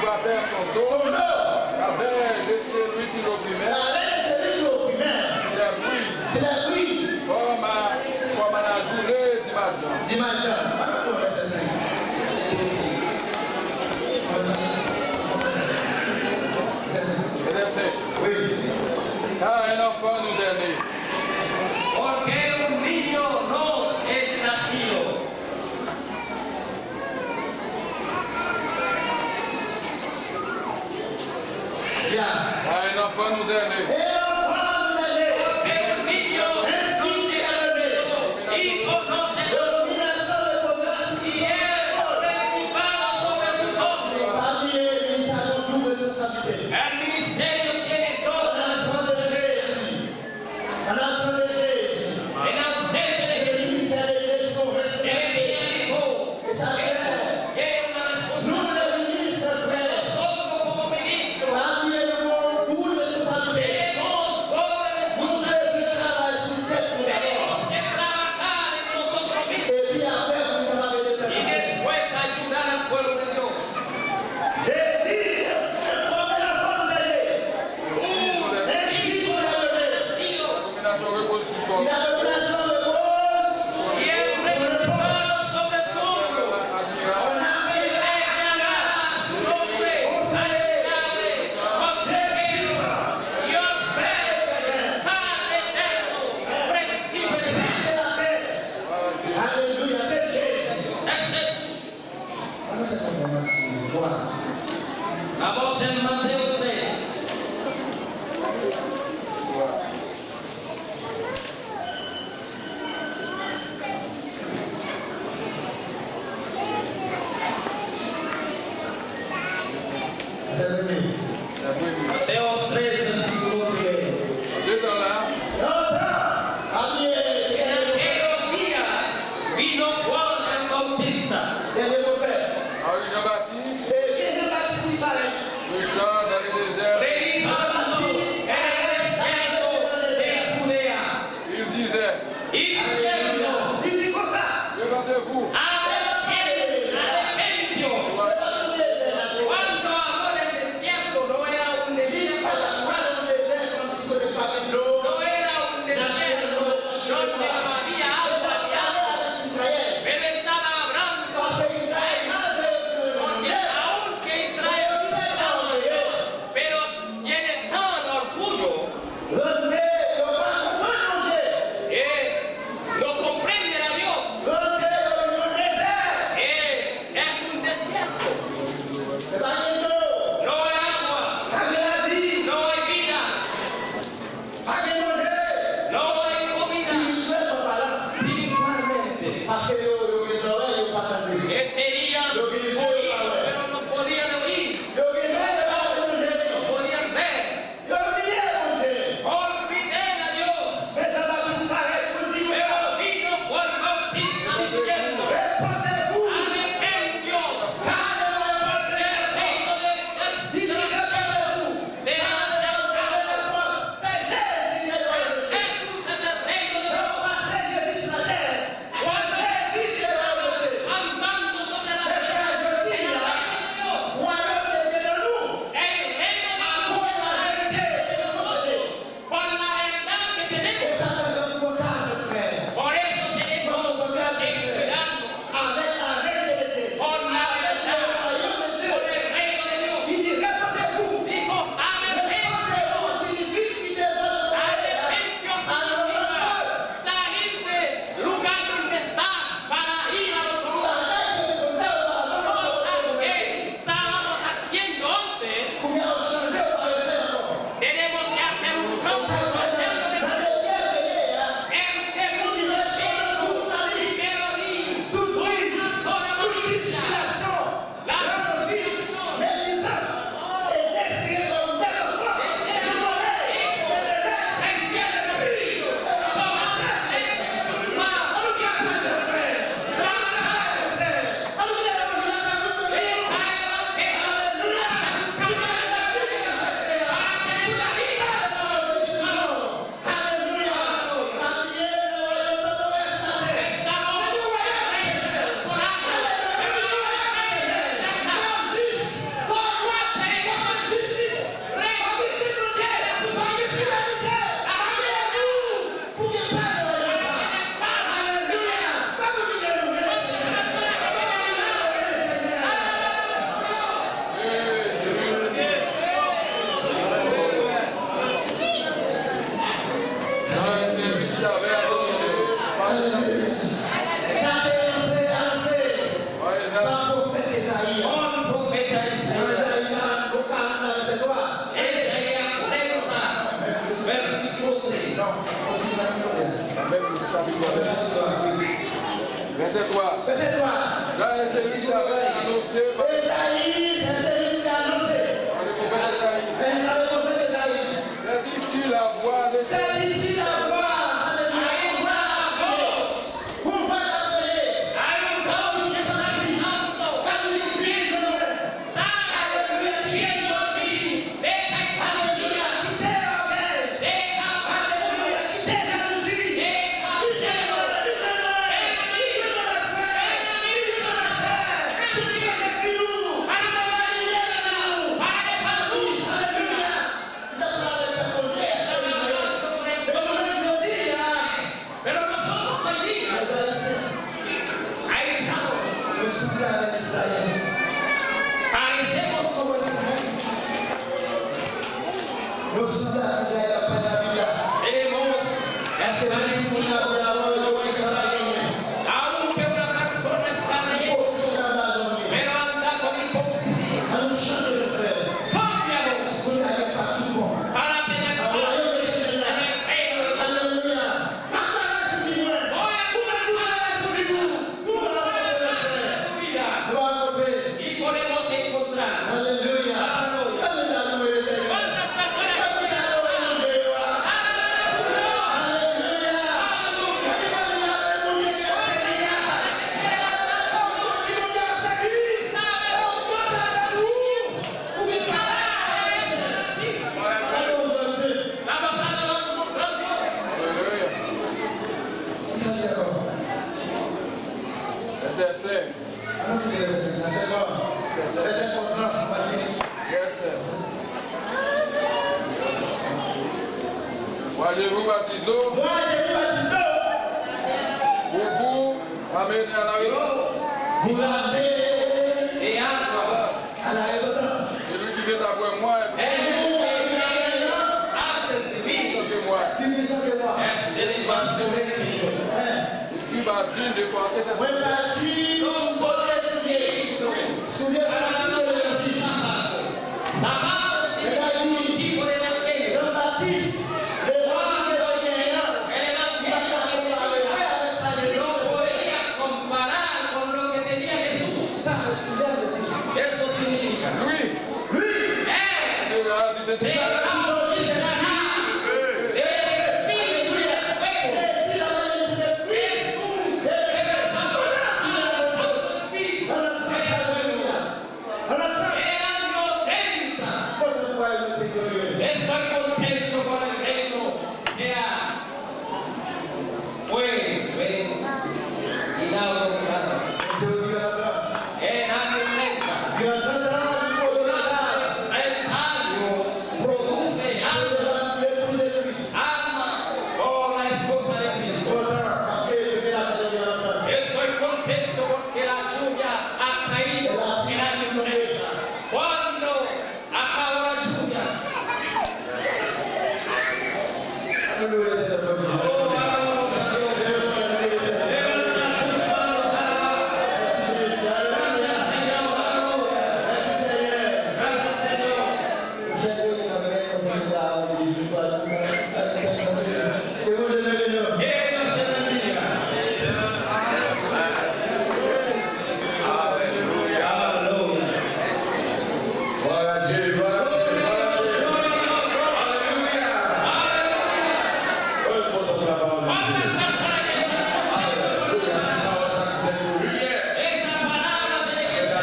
frappèrent son dos, avait laissé lui qui l'opprimait, c'est la brise. comme à la journée d'Imagine. Oui. Car un enfant nous est né. Porque un niño nos es nacido. Car un enfant nous est né. Vamos en Mateo 3. Mateo 3, versículo 3. C'est dans là. En aquellos días vino Juan el Bautista. Henri Jean-Baptiste, le chant dans les déserts. Predicando en el desierto de Judea. Il disait, Y diciendo, levantez-vous, arrepentios. Cuando habló del desierto Yes, sir. Moi, je vous baptise. Pour vous amener à la réponse. Vous l'avez et agua. à la réponse. Celui qui vient après moi est Antes de mí, plus que moi. Plus puissant que moi. ele va a subir. Tu vas dire de porter sa When I see those bodies souliers de la vie. Samado significa tipo de evangelio. Jean-Baptiste, le roi de l'Orient, El evangelio no podía comparar con lo que tenía Jesús. ça le soulier de Jésus. Eso significa. Lui, Él Dieu a dit cette te chose. bautizará del Espíritu y del fuego. Et si la main de Jésus, Jesús te bautizará del Santo Espíritu. on a El año 30. Estoy contento con el reino que fue inaugurado. En año 30. Años produce almas por la esposa de Cristo. Estoy contento porque la lluvia ha caído en año 30. Cuando acabó la lluvia, oh, alabamos a Dios. Levanta tus manos, alaba. Gracias, Señor, aleluya. Gracias, Señor. Que Dios te bendiga. Aleluya. Esa palabra tiene que ser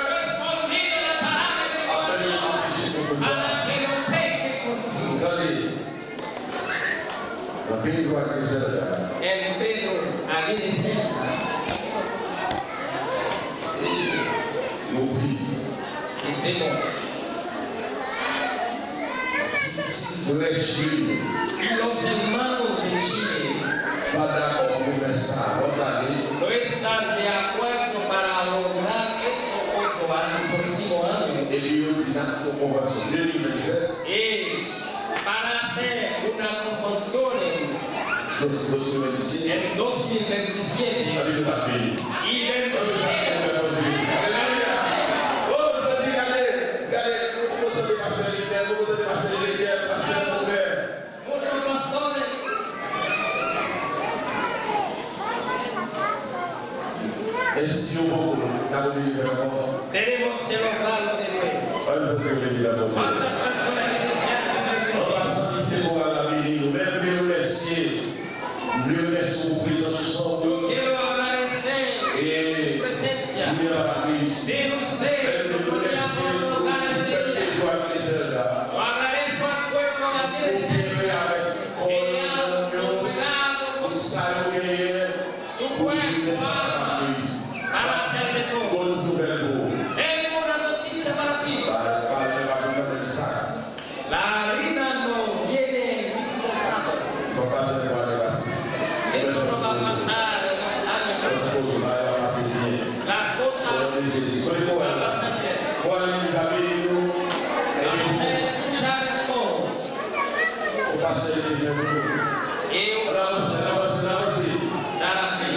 respondida a la palabra de Dios para que no peque contigo. En Pedro, aquí dice, decimos, si los hermanos de Chile no están de acuerdo para lograr eso el próximo año y para hacer una convención en 2027 y muchos pastores tenemos que lograrlo de nuevo. ¿Cuántas personas necesitan Yo quiero agradecer tu presencia de usted. Lo agradezco al pueblo de Iglesia que ha cooperado con su pueblo para hacer de todo. Tengo una noticia para ti. La harina no viene disposada. Eso no va a pasar en el año próximo. Las cosas van bastante bien. Vamos a escuchar el coro. Y dar a fe.